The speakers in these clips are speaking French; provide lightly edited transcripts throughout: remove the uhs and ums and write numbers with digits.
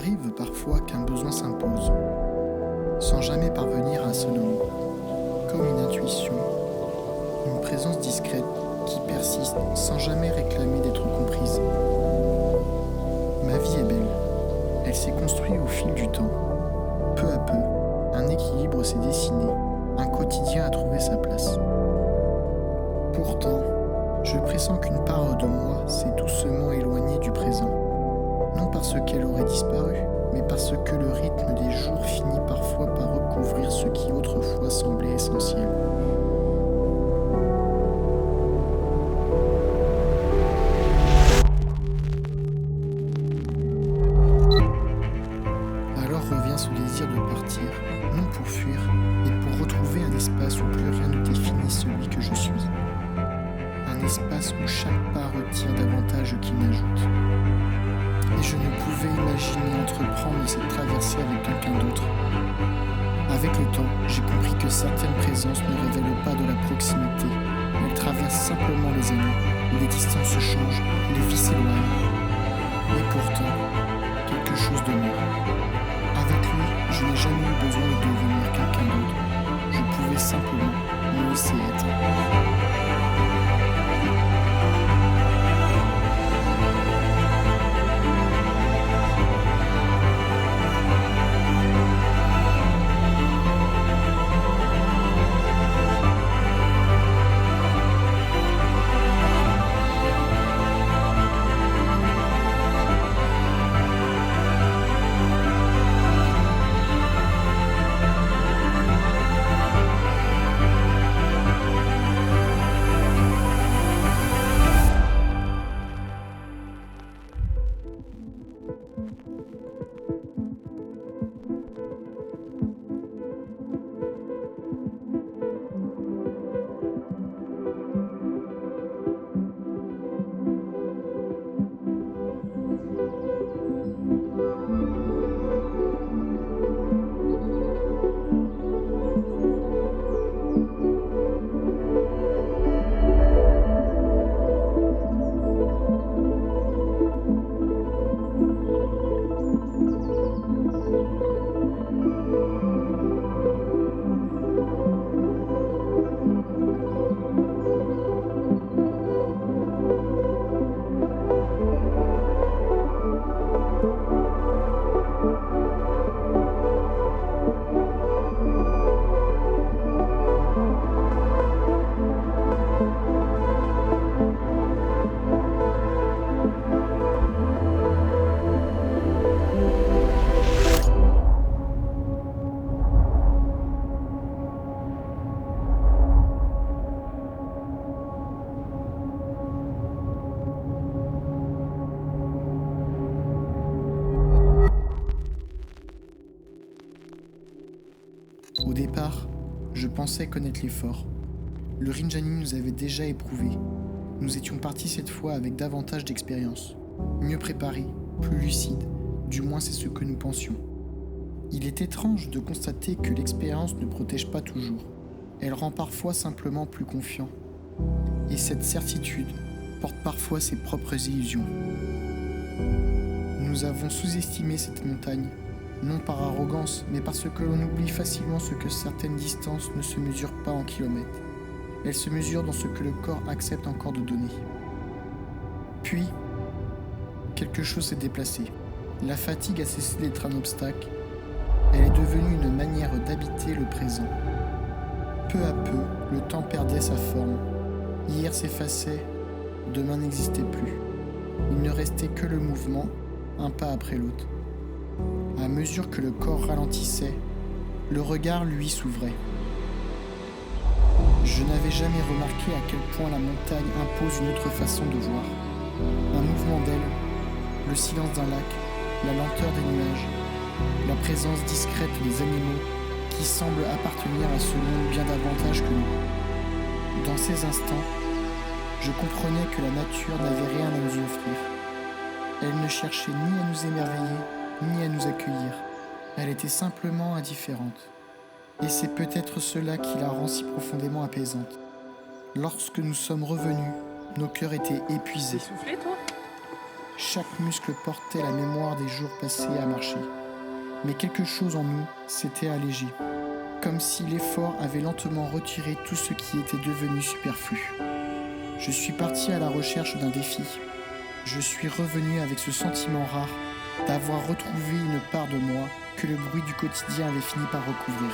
arrive parfois qu'un besoin s'impose, sans jamais parvenir à se nommer, comme une intuition, une présence discrète qui persiste sans jamais réclamer d'être comprise. Ma vie est belle, elle s'est construite au fil du temps. Peu à peu, un équilibre s'est dessiné, un quotidien a trouvé sa place. Pourtant, je pressens qu'une part de moi s'est doucement éloignée du présent. Non parce qu'elle aurait disparu, mais parce que le rythme des jours finit parfois par recouvrir ce qui autrefois semblait essentiel. Alors revient ce désir de partir, non pour fuir, mais pour retrouver un espace où plus rien ne définit celui que je suis. Un espace où chaque pas retire davantage qu'il n'ajoute. Et je ne pouvais imaginer entreprendre cette traversée avec quelqu'un d'autre. Avec le temps, j'ai compris que certaines présences ne révèlent pas de la proximité. Elles traversent simplement les années, où les distances changent, où les vies s'éloignent. Et pourtant, quelque chose demeure. Avec lui, je n'ai jamais eu besoin de devenir quelqu'un d'autre. Je pouvais simplement me laisser être. Au départ, je pensais connaître l'effort. Le Rinjani nous avait déjà éprouvés. Nous étions partis cette fois avec davantage d'expérience, mieux préparés, plus lucides, du moins c'est ce que nous pensions. Il est étrange de constater que l'expérience ne protège pas toujours. Elle rend parfois simplement plus confiant. Et cette certitude porte parfois ses propres illusions. Nous avons sous-estimé cette montagne, non par arrogance, mais parce que l'on oublie facilement ce que certaines distances ne se mesurent pas en kilomètres. Elles se mesurent dans ce que le corps accepte encore de donner. Puis, quelque chose s'est déplacé. La fatigue a cessé d'être un obstacle. Elle est devenue une manière d'habiter le présent. Peu à peu, le temps perdait sa forme. Hier s'effaçait, demain n'existait plus. Il ne restait que le mouvement, un pas après l'autre. À mesure que le corps ralentissait, le regard, lui, s'ouvrait. Je n'avais jamais remarqué à quel point la montagne impose une autre façon de voir. Un mouvement d'aile, le silence d'un lac, la lenteur des nuages, la présence discrète des animaux qui semblent appartenir à ce monde bien davantage que nous. Dans ces instants, je comprenais que la nature n'avait rien à nous offrir. Elle ne cherchait ni à nous émerveiller, ni à nous accueillir. Elle était simplement indifférente. Et c'est peut-être cela qui la rend si profondément apaisante. Lorsque nous sommes revenus, nos cœurs étaient épuisés. T'es soufflé, toi ? Chaque muscle portait la mémoire des jours passés à marcher. Mais quelque chose en nous s'était allégé, comme si l'effort avait lentement retiré tout ce qui était devenu superflu. Je suis parti à la recherche d'un défi. Je suis revenu avec ce sentiment rare d'avoir retrouvé une part de moi que le bruit du quotidien avait fini par recouvrir.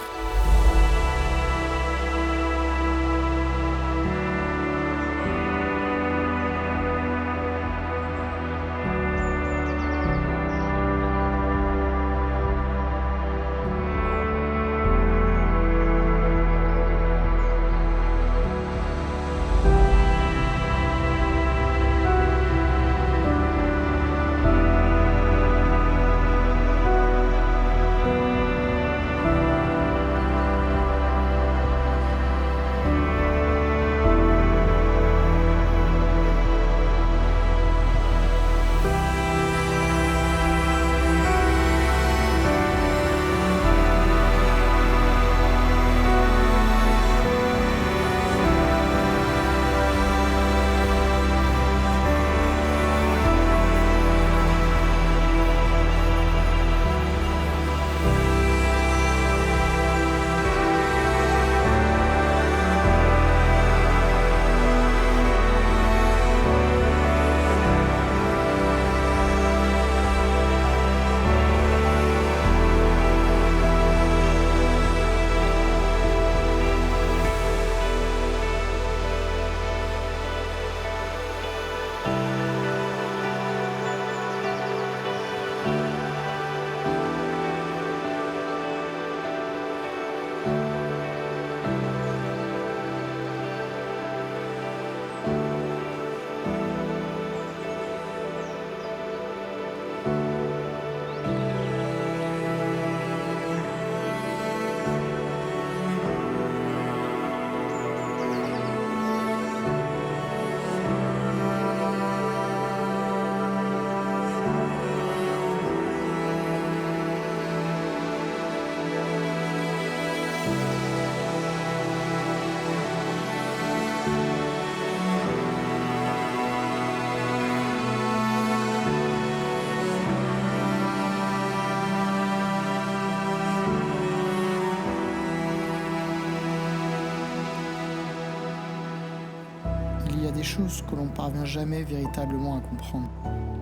Il y a des choses que l'on ne parvient jamais véritablement à comprendre.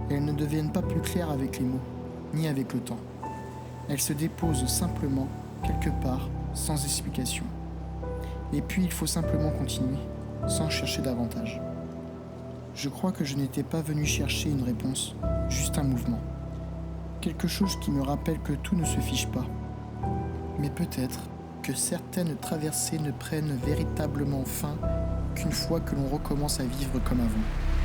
Elles ne deviennent pas plus claires avec les mots, ni avec le temps. Elles se déposent simplement, quelque part, sans explication. Et puis il faut simplement continuer, sans chercher davantage. Je crois que je n'étais pas venu chercher une réponse, juste un mouvement. Quelque chose qui me rappelle que tout ne se fiche pas. Mais peut-être que certaines traversées ne prennent véritablement fin qu'une fois que l'on recommence à vivre comme avant.